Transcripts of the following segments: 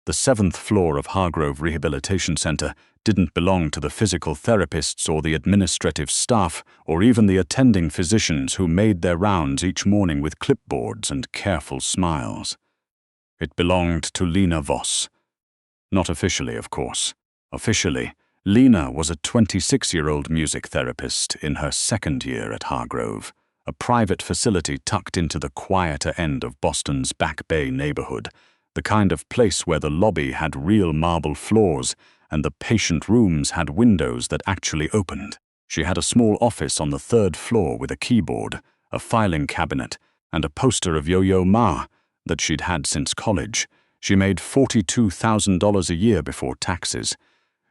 The 7th floor of Hargrove Rehabilitation Center didn't belong to the physical therapists or the administrative staff or even the attending physicians who made their rounds each morning with clipboards and careful smiles. It belonged to Lena Voss. Not officially, of course. Officially, Lena was a 26-year-old music therapist in her 2nd year at Hargrove, a private facility tucked into the quieter end of Boston's Back Bay neighborhood, the kind of place where the lobby had real marble floors and the patient rooms had windows that actually opened. She had a small office on the 3rd floor with a keyboard, a filing cabinet, and a poster of Yo-Yo Ma that she'd had since college. She made $42,000 a year before taxes.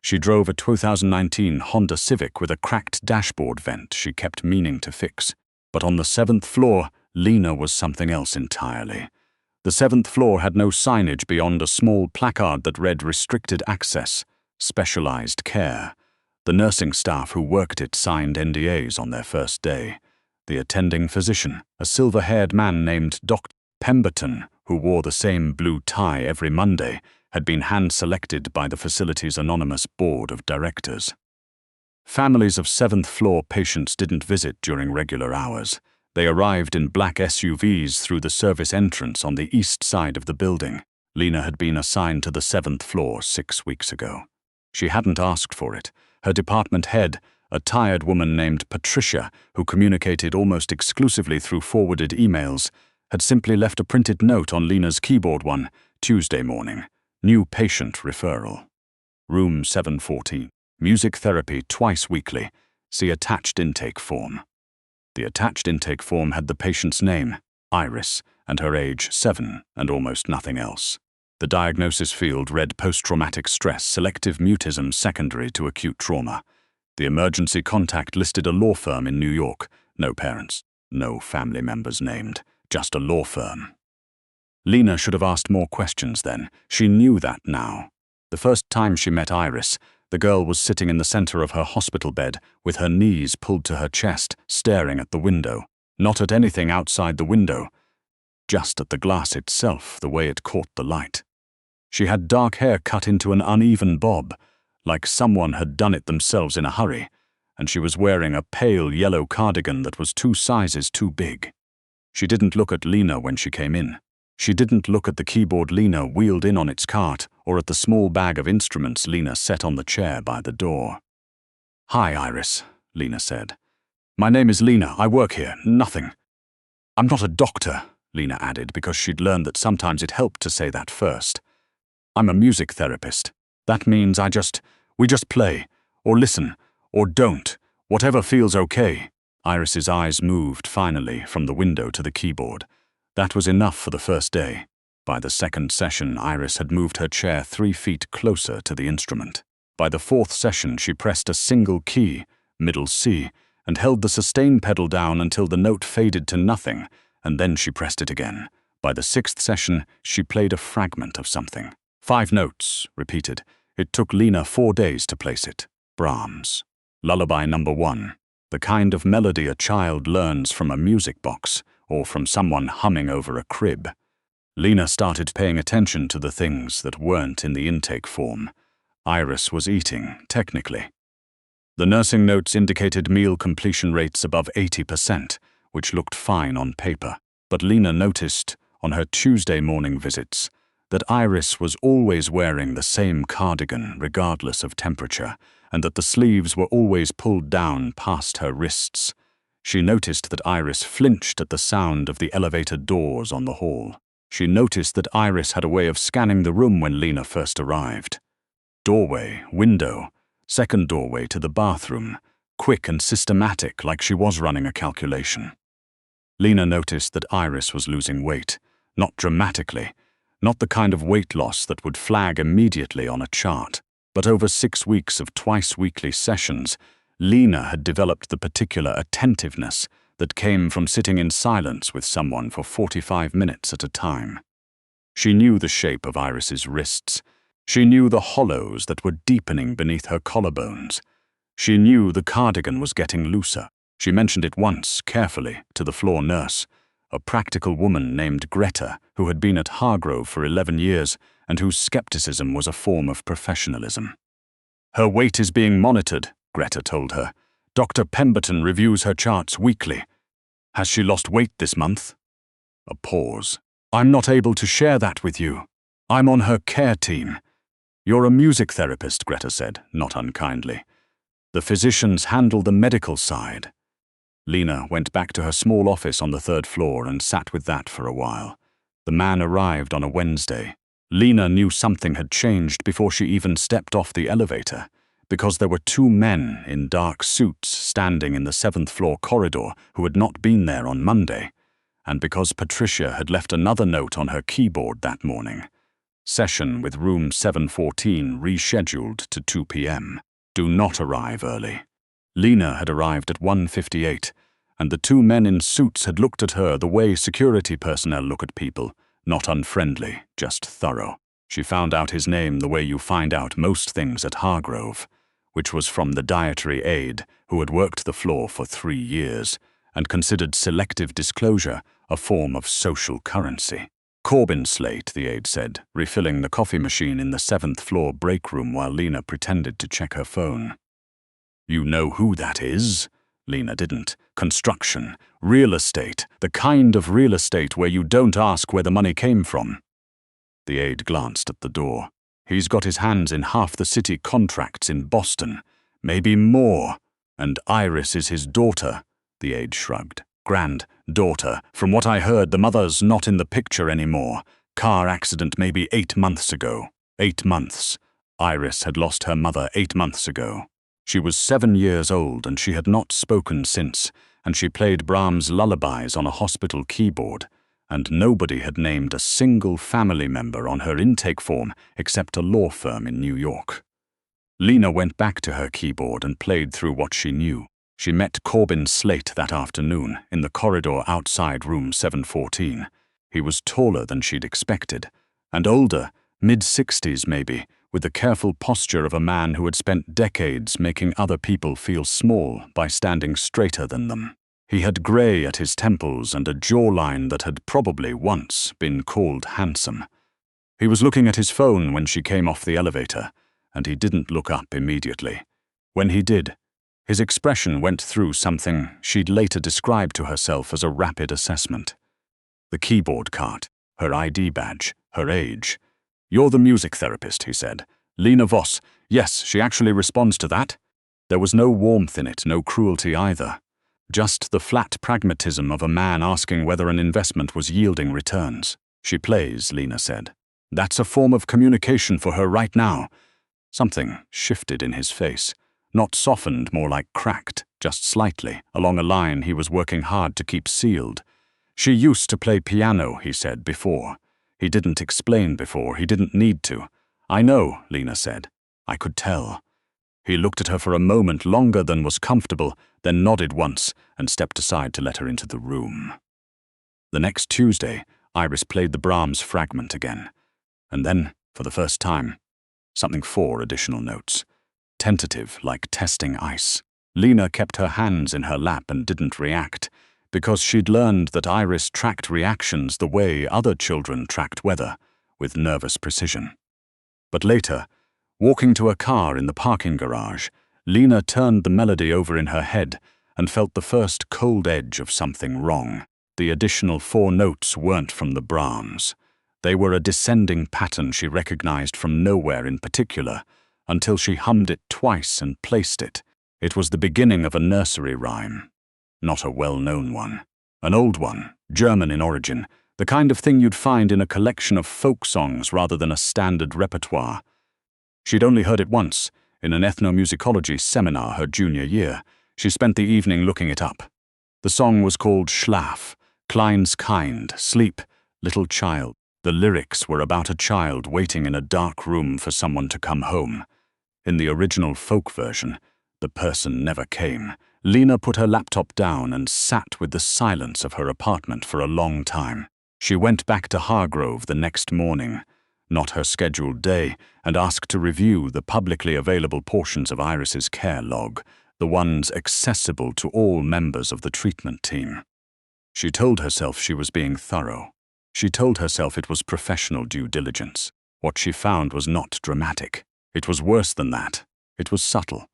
She drove a 2019 Honda Civic with a cracked dashboard vent she kept meaning to fix. But on the 7th floor, Lena was something else entirely. The 7th floor had no signage beyond a small placard that read restricted access, specialized care. The nursing staff who worked it signed NDAs on their first day. The attending physician, a silver-haired man named Dr. Pemberton, who wore the same blue tie every Monday, had been hand-selected by the facility's anonymous board of directors. Families of 7th floor patients didn't visit during regular hours. They arrived in black SUVs through the service entrance on the east side of the building. Lena had been assigned to the 7th floor 6 weeks ago. She hadn't asked for it. Her department head, a tired woman named Patricia, who communicated almost exclusively through forwarded emails, had simply left a printed note on Lena's keyboard one Tuesday morning. New patient referral. Room 714. Music therapy twice weekly. See attached intake form. The attached intake form had the patient's name, Iris, and her age 7, and almost nothing else. The diagnosis field read post-traumatic stress, selective mutism secondary to acute trauma. The emergency contact listed a law firm in New York. No parents, no family members named, just a law firm. Lena should have asked more questions then. She knew that now. The first time she met Iris, the girl was sitting in the center of her hospital bed, with her knees pulled to her chest, staring at the window. Not at anything outside the window, just at the glass itself, the way it caught the light. She had dark hair cut into an uneven bob, like someone had done it themselves in a hurry, and she was wearing a pale yellow cardigan that was 2 sizes too big. She didn't look at Lena when she came in. She didn't look at the keyboard Lena wheeled in on its cart or at the small bag of instruments Lena set on the chair by the door. "Hi, Iris," Lena said. "My name is Lena. I work here. Nothing. I'm not a doctor," Lena added, because she'd learned that sometimes it helped to say that first. "I'm a music therapist. That means we just play, or listen, or don't, whatever feels okay." Iris's eyes moved, finally, from the window to the keyboard. That was enough for the first day. By the 2nd session, Iris had moved her chair 3 feet closer to the instrument. By the 4th session, she pressed a single key, middle C, and held the sustain pedal down until the note faded to nothing, and then she pressed it again. By the 6th session, she played a fragment of something. 5 notes, repeated. It took Lena 4 days to place it. Brahms. Lullaby number 1. The kind of melody a child learns from a music box, or from someone humming over a crib. Lena started paying attention to the things that weren't in the intake form. Iris was eating, technically. The nursing notes indicated meal completion rates above 80%, which looked fine on paper. But Lena noticed, on her Tuesday morning visits, that Iris was always wearing the same cardigan regardless of temperature, and that the sleeves were always pulled down past her wrists. She noticed that Iris flinched at the sound of the elevator doors on the hall. She noticed that Iris had a way of scanning the room when Lena first arrived. Doorway, window, second doorway to the bathroom, quick and systematic, like she was running a calculation. Lena noticed that Iris was losing weight, not dramatically, not the kind of weight loss that would flag immediately on a chart, but over 6 weeks of twice-weekly sessions, Lena had developed the particular attentiveness that came from sitting in silence with someone for 45 minutes at a time. She knew the shape of Iris's wrists. She knew the hollows that were deepening beneath her collarbones. She knew the cardigan was getting looser. She mentioned it once, carefully, to the floor nurse, a practical woman named Greta, who had been at Hargrove for 11 years and whose skepticism was a form of professionalism. "Her weight is being monitored," Greta told her. "Dr. Pemberton reviews her charts weekly. Has she lost weight this month?" A pause. "I'm not able to share that with you. I'm on her care team." "You're a music therapist," Greta said, not unkindly. "The physicians handle the medical side." Lena went back to her small office on the 3rd floor and sat with that for a while. The man arrived on a Wednesday. Lena knew something had changed before she even stepped off the elevator, because there were 2 men in dark suits standing in the 7th floor corridor who had not been there on Monday, and because Patricia had left another note on her keyboard that morning. Session with room 714 rescheduled to 2 p.m. Do not arrive early. Lena had arrived at 1:58, and the 2 men in suits had looked at her the way security personnel look at people, not unfriendly, just thorough. She found out his name the way you find out most things at Hargrove, which was from the dietary aide who had worked the floor for 3 years and considered selective disclosure a form of social currency. "Corbin Slate," the aide said, refilling the coffee machine in the 7th floor break room while Lena pretended to check her phone. "You know who that is?" Lena didn't. "Construction, real estate, the kind of real estate where you don't ask where the money came from." The aide glanced at the door. "He's got his hands in half the city contracts in Boston, maybe more. And Iris is his daughter," the aide shrugged. "Granddaughter. From what I heard, the mother's not in the picture anymore. Car accident maybe 8 months ago. 8 months. Iris had lost her mother 8 months ago. She was 7 years old and she had not spoken since, and she played Brahms' lullabies on a hospital keyboard, and nobody had named a single family member on her intake form except a law firm in New York." Lena went back to her keyboard and played through what she knew. She met Corbin Slate that afternoon in the corridor outside room 714. He was taller than she'd expected, and older, mid-60s maybe, with the careful posture of a man who had spent decades making other people feel small by standing straighter than them. He had grey at his temples and a jawline that had probably once been called handsome. He was looking at his phone when she came off the elevator, and he didn't look up immediately. When he did, his expression went through something she'd later described to herself as a rapid assessment. The keyboard cart, her ID badge, her age. "You're the music therapist," he said. "Lena Voss. Yes, she actually responds to that." There was no warmth in it, no cruelty either. Just the flat pragmatism of a man asking whether an investment was yielding returns. "She plays," Lena said. "That's a form of communication for her right now." Something shifted in his face. Not softened, more like cracked, just slightly, along a line he was working hard to keep sealed. "She used to play piano," he said, before. He didn't explain before, he didn't need to. "I know," Lena said. "I could tell." He looked at her for a moment longer than was comfortable, then nodded once and stepped aside to let her into the room. The next Tuesday, Iris played the Brahms fragment again. And then, for the first time, 4 additional notes. Tentative, like testing ice. Lena kept her hands in her lap and didn't react, because she'd learned that Iris tracked reactions the way other children tracked weather, with nervous precision. But later, walking to a car in the parking garage, Lena turned the melody over in her head and felt the first cold edge of something wrong. The additional 4 notes weren't from the Brahms. They were a descending pattern she recognized from nowhere in particular, until she hummed it twice and placed it. It was the beginning of a nursery rhyme. Not a well-known one. An old one, German in origin, the kind of thing you'd find in a collection of folk songs rather than a standard repertoire. She'd only heard it once, in an ethnomusicology seminar her junior year. She spent the evening looking it up. The song was called Schlaf, Klein's Kind, Sleep, Little Child. The lyrics were about a child waiting in a dark room for someone to come home. In the original folk version, the person never came. Lena put her laptop down and sat with the silence of her apartment for a long time. She went back to Hargrove the next morning, not her scheduled day, and asked to review the publicly available portions of Iris's care log, the ones accessible to all members of the treatment team. She told herself she was being thorough. She told herself it was professional due diligence. What she found was not dramatic. It was worse than that. It was subtle.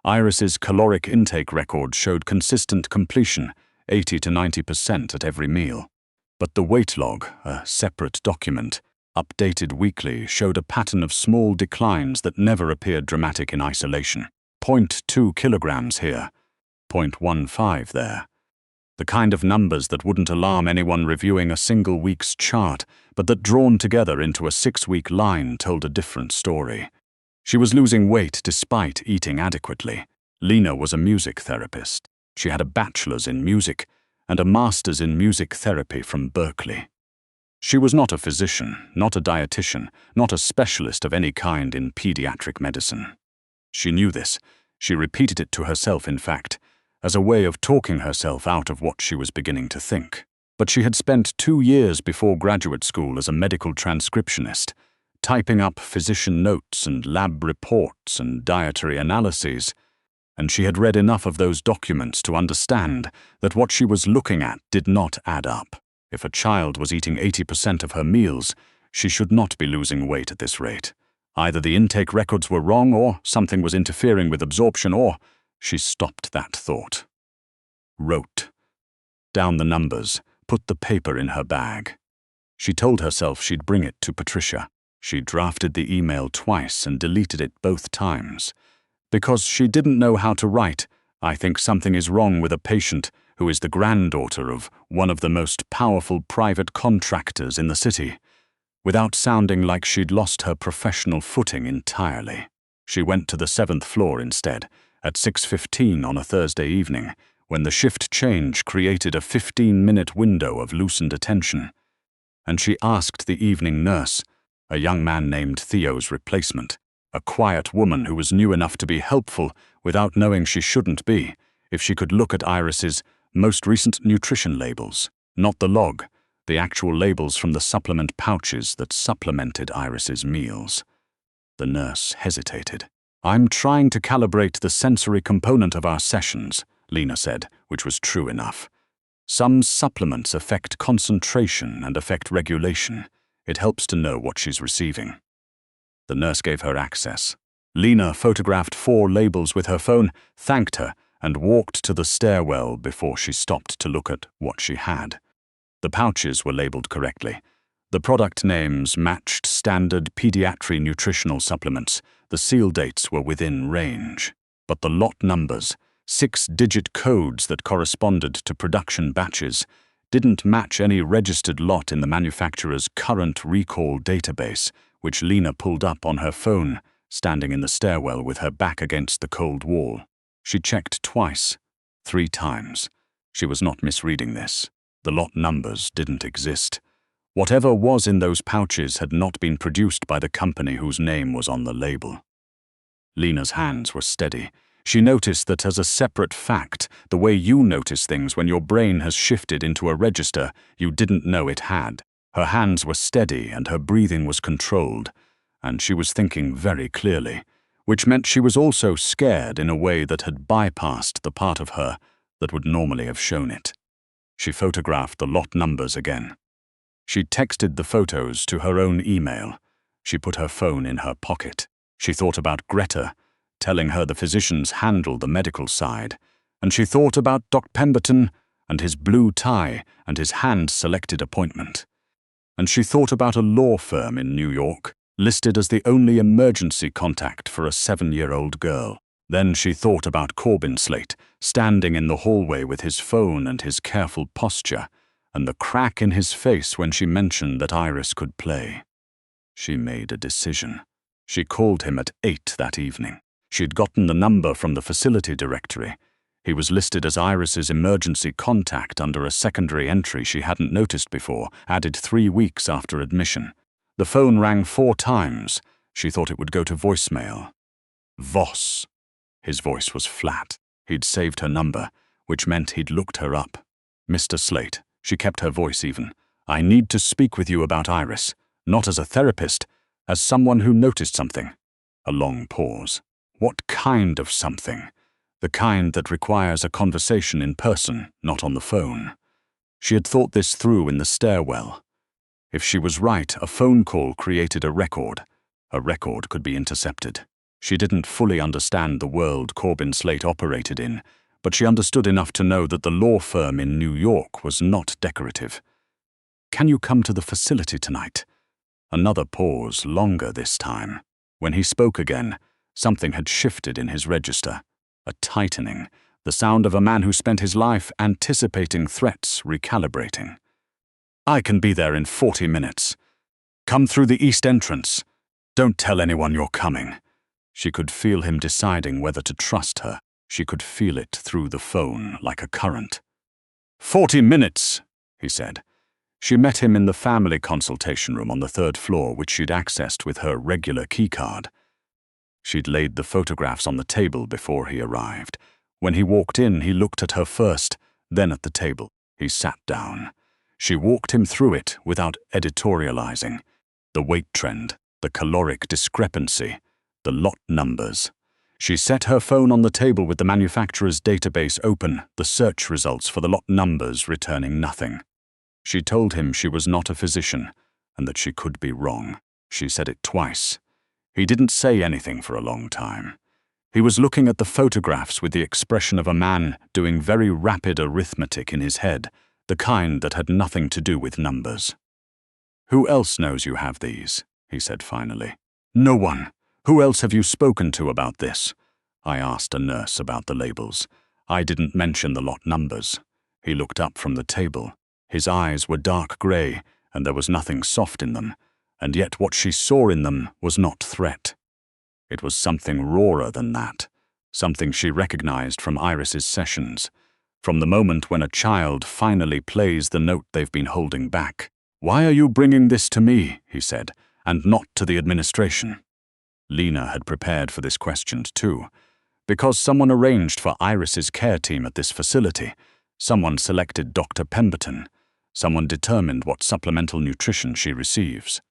Iris's caloric intake record showed consistent completion, 80 to 90% at every meal. But the weight log, a separate document, updated weekly, showed a pattern of small declines that never appeared dramatic in isolation. 0.2 kilograms here, 0.15 there. The kind of numbers that wouldn't alarm anyone reviewing a single week's chart, but that drawn together into a 6-week line told a different story. She was losing weight despite eating adequately. Lena was a music therapist. She had a bachelor's in music and a master's in music therapy from Berkeley. She was not a physician, not a dietitian, not a specialist of any kind in pediatric medicine. She knew this. She repeated it to herself, in fact, as a way of talking herself out of what she was beginning to think. But she had spent 2 years before graduate school as a medical transcriptionist, typing up physician notes and lab reports and dietary analyses, and she had read enough of those documents to understand that what she was looking at did not add up. If a child was eating 80% of her meals, she should not be losing weight at this rate. Either the intake records were wrong, or something was interfering with absorption, or she stopped that thought. Wrote down the numbers, put the paper in her bag. She told herself she'd bring it to Patricia. She drafted the email twice and deleted it both times. Because she didn't know how to write, "I think something is wrong with a patient who is the granddaughter of one of the most powerful private contractors in the city," without sounding like she'd lost her professional footing entirely. She went to the 7th floor instead, at 6:15 on a Thursday evening, when the shift change created a 15-minute window of loosened attention. And she asked the evening nurse, a young man named Theo's replacement, a quiet woman who was new enough to be helpful without knowing she shouldn't be, if she could look at Iris's most recent nutrition labels, not the log, the actual labels from the supplement pouches that supplemented Iris's meals. The nurse hesitated. "I'm trying to calibrate the sensory component of our sessions," Lena said, which was true enough. "Some supplements affect concentration and affect regulation. It helps to know what she's receiving." The nurse gave her access. Lena photographed 4 labels with her phone, thanked her, and walked to the stairwell before she stopped to look at what she had. The pouches were labeled correctly. The product names matched standard pediatric nutritional supplements. The seal dates were within range. But the lot numbers, 6-digit codes that corresponded to production batches, didn't match any registered lot in the manufacturer's current recall database, which Lena pulled up on her phone, standing in the stairwell with her back against the cold wall. She checked twice, 3 times. She was not misreading this. The lot numbers didn't exist. Whatever was in those pouches had not been produced by the company whose name was on the label. Lena's hands were steady. She noticed that as a separate fact, the way you notice things when your brain has shifted into a register you didn't know it had. Her hands were steady and her breathing was controlled, and she was thinking very clearly, which meant she was also scared in a way that had bypassed the part of her that would normally have shown it. She photographed the lot numbers again. She texted the photos to her own email. She put her phone in her pocket. She thought about Greta, telling her the physicians handle the medical side, and she thought about Doc Pemberton and his blue tie and his hand-selected appointment. And she thought about a law firm in New York, listed as the only emergency contact for a 7-year-old girl. Then she thought about Corbin Slate, standing in the hallway with his phone and his careful posture, and the crack in his face when she mentioned that Iris could play. She made a decision. She called him at 8 that evening. She'd gotten the number from the facility directory. He was listed as Iris's emergency contact under a secondary entry she hadn't noticed before, added 3 weeks after admission. The phone rang 4 times. She thought it would go to voicemail. Voss. His voice was flat. He'd saved her number, which meant he'd looked her up. "Mr. Slate," she kept her voice even, "I need to speak with you about Iris, not as a therapist, as someone who noticed something." A long pause. What kind of something? The kind that requires a conversation in person, not on the phone. She had thought this through in the stairwell. If she was right, a phone call created a record. A record could be intercepted. She didn't fully understand the world Corbin Slate operated in, but she understood enough to know that the law firm in New York was not decorative. "Can you come to the facility tonight?" Another pause, longer this time. When he spoke again, something had shifted in his register. A tightening, the sound of a man who spent his life anticipating threats, recalibrating. "I can be there in 40 minutes. Come through the east entrance. Don't tell anyone you're coming." She could feel him deciding whether to trust her. She could feel it through the phone like a current. 40 minutes, he said. She met him in the family consultation room on the 3rd floor, which she'd accessed with her regular keycard. She'd laid the photographs on the table before he arrived. When he walked in, he looked at her first, then at the table. He sat down. She walked him through it without editorializing. The weight trend, the caloric discrepancy, the lot numbers. She set her phone on the table with the manufacturer's database open, the search results for the lot numbers returning nothing. She told him she was not a physician and that she could be wrong. She said it twice. He didn't say anything for a long time. He was looking at the photographs with the expression of a man doing very rapid arithmetic in his head, the kind that had nothing to do with numbers. "Who else knows you have these?" he said finally. "No one. Who else have you spoken to about this?" I asked a nurse about the labels. I didn't mention the lot numbers. He looked up from the table. His eyes were dark grey, and there was nothing soft in them, and yet what she saw in them was not threat. It was something rawer than that, something she recognized from Iris's sessions, from the moment when a child finally plays the note they've been holding back. "Why are you bringing this to me?" he said, "and not to the administration?" Lena had prepared for this question too, because someone arranged for Iris's care team at this facility. Someone selected Dr. Pemberton. Someone determined what supplemental nutrition she receives.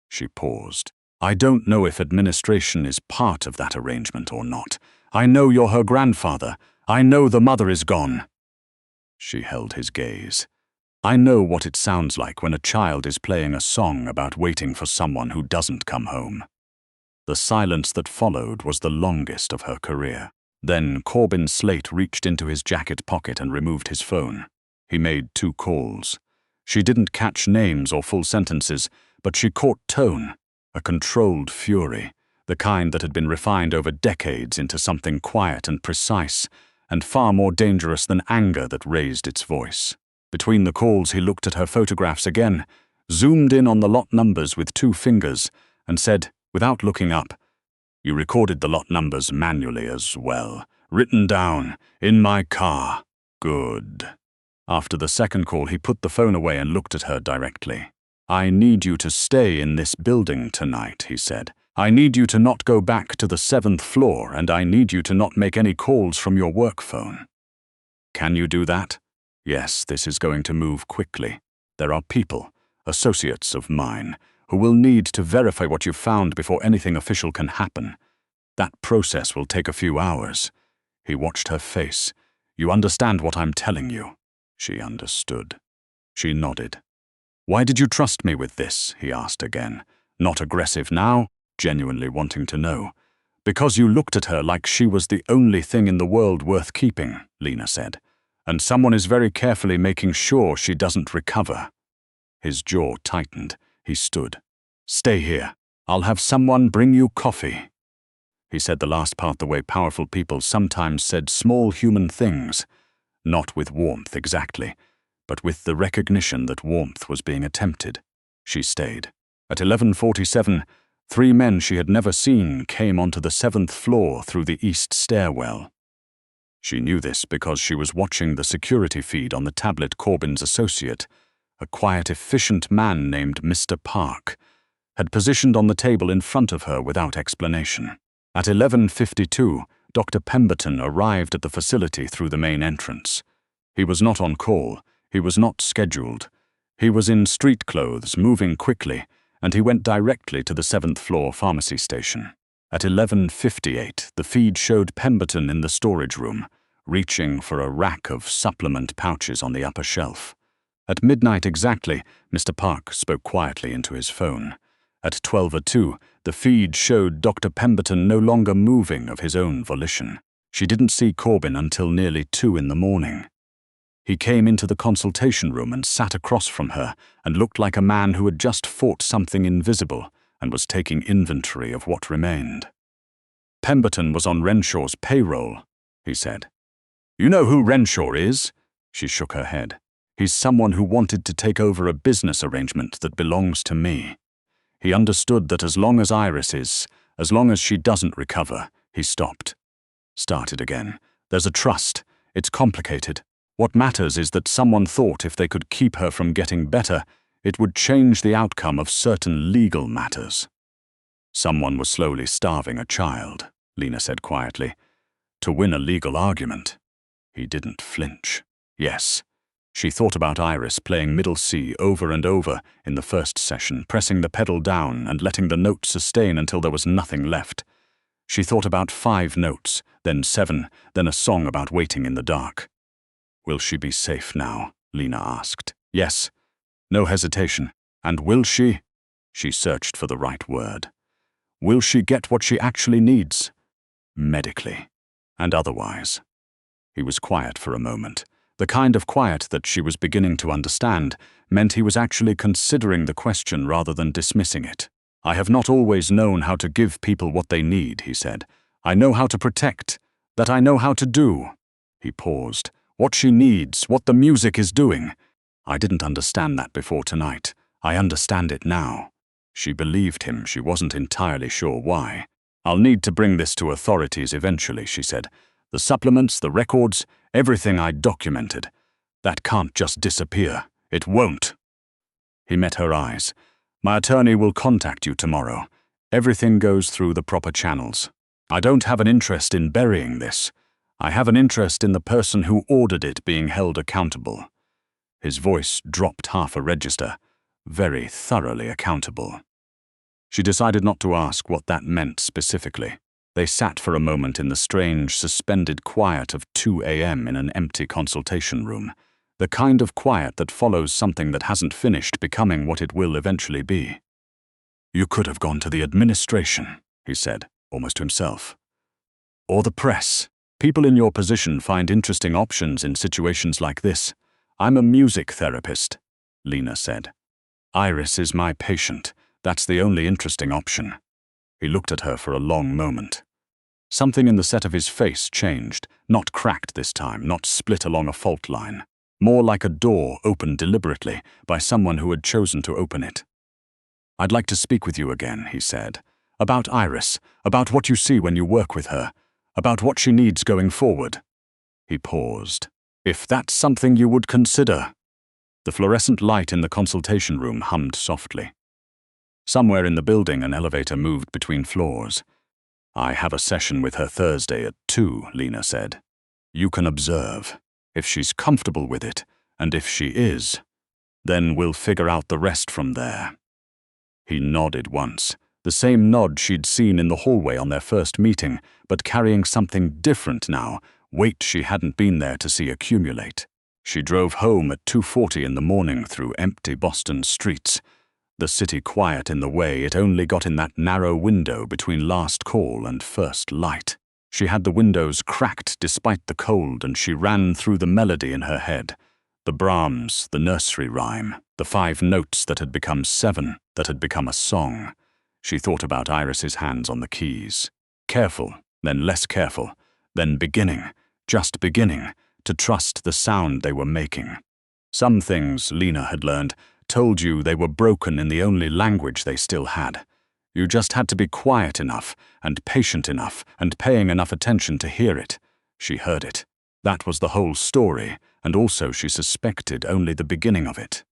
She paused. "I don't know if administration is part of that arrangement or not. I know you're her grandfather. I know the mother is gone." She held his gaze. "I know what it sounds like when a child is playing a song about waiting for someone who doesn't come home." The silence that followed was the longest of her career. Then Corbin Slate reached into his jacket pocket and removed his phone. He made 2 calls. She didn't catch names or full sentences, but she caught tone, a controlled fury, the kind that had been refined over decades into something quiet and precise, and far more dangerous than anger that raised its voice. Between the calls, he looked at her photographs again, zoomed in on the lot numbers with 2 fingers, and said, without looking up, "You recorded the lot numbers manually as well. Written down, in my car. Good." After the second call, he put the phone away and looked at her directly. "I need you to stay in this building tonight," he said. "I need you to not go back to the 7th floor, and I need you to not make any calls from your work phone." "Can you do that?" "Yes, this is going to move quickly. There are people, associates of mine, who will need to verify what you've found before anything official can happen. That process will take a few hours." He watched her face. "You understand what I'm telling you?" She understood. She nodded. "Why did you trust me with this?" he asked again. Not aggressive now, genuinely wanting to know. "Because you looked at her like she was the only thing in the world worth keeping," Lena said. "And someone is very carefully making sure she doesn't recover." His jaw tightened. He stood. "Stay here. I'll have someone bring you coffee." He said the last part the way powerful people sometimes said small human things. Not with warmth exactly, but with the recognition that warmth was being attempted. She stayed. At 11:47, 3 men she had never seen came onto the 7th floor through the east stairwell. She knew this because she was watching the security feed on the tablet. Corbin's associate, a quiet, efficient man named Mr. Park, had positioned on the table in front of her without explanation. At 11:52, Dr. Pemberton arrived at the facility through the main entrance. He was not on call. He was not scheduled. He was in street clothes, moving quickly, and he went directly to the 7th floor pharmacy station. At 11:58, the feed showed Pemberton in the storage room, reaching for a rack of supplement pouches on the upper shelf. At midnight exactly, Mr. Park spoke quietly into his phone. At 12:02, the feed showed Dr. Pemberton no longer moving of his own volition. She didn't see Corbin until nearly 2 in the morning. He came into the consultation room and sat across from her and looked like a man who had just fought something invisible and was taking inventory of what remained. Pemberton was on Renshaw's payroll, he said. You know who Renshaw is? She shook her head. He's someone who wanted to take over a business arrangement that belongs to me. He understood that as long as she doesn't recover, he stopped. Started again. There's a trust. It's complicated. What matters is that someone thought if they could keep her from getting better, it would change the outcome of certain legal matters. Someone was slowly starving a child, Lena said quietly, to win a legal argument. He didn't flinch. Yes. She thought about Iris playing middle C over and over in the first session, pressing the pedal down and letting the note sustain until there was nothing left. She thought about 5 notes, then 7, then a song about waiting in the dark. Will she be safe now? Lena asked. Yes. No hesitation. And will she? She searched for the right word. Will she get what she actually needs? Medically. And otherwise. He was quiet for a moment. The kind of quiet that she was beginning to understand meant he was actually considering the question rather than dismissing it. I have not always known how to give people what they need, he said. I know how to protect. That I know how to do. He paused. What she needs, what the music is doing. I didn't understand that before tonight. I understand it now. She believed him. She wasn't entirely sure why. I'll need to bring this to authorities eventually, she said. The supplements, the records, everything I documented. That can't just disappear. It won't. He met her eyes. My attorney will contact you tomorrow. Everything goes through the proper channels. I don't have an interest in burying this. I have an interest in the person who ordered it being held accountable. His voice dropped half a register. Very thoroughly accountable. She decided not to ask what that meant specifically. They sat for a moment in the strange, suspended quiet of 2 a.m. in an empty consultation room. The kind of quiet that follows something that hasn't finished becoming what it will eventually be. You could have gone to the administration, he said, almost to himself. Or the press. People in your position find interesting options in situations like this. I'm a music therapist, Lena said. Iris is my patient. That's the only interesting option. He looked at her for a long moment. Something in the set of his face changed, not cracked this time, not split along a fault line. More like a door opened deliberately by someone who had chosen to open it. I'd like to speak with you again, he said. About Iris, about what you see when you work with her, about what she needs going forward. He paused. If that's something you would consider. The fluorescent light in the consultation room hummed softly. Somewhere in the building, an elevator moved between floors. I have a session with her Thursday at 2, Lena said. You can observe. If she's comfortable with it, and if she is, then we'll figure out the rest from there. He nodded once, the same nod she'd seen in the hallway on their first meeting, but carrying something different now, weight she hadn't been there to see accumulate. She drove home at 2:40 in the morning through empty Boston streets. The city quiet in the way it only got in that narrow window between last call and first light. She had the windows cracked despite the cold, and she ran through the melody in her head. The Brahms, the nursery rhyme, the 5 notes that had become 7, that had become a song. She thought about Iris's hands on the keys. Careful, then less careful, then beginning, just beginning, to trust the sound they were making. Some things, Lena had learned, told you they were broken in the only language they still had. You just had to be quiet enough, and patient enough, and paying enough attention to hear it. She heard it. That was the whole story, and also she suspected only the beginning of it.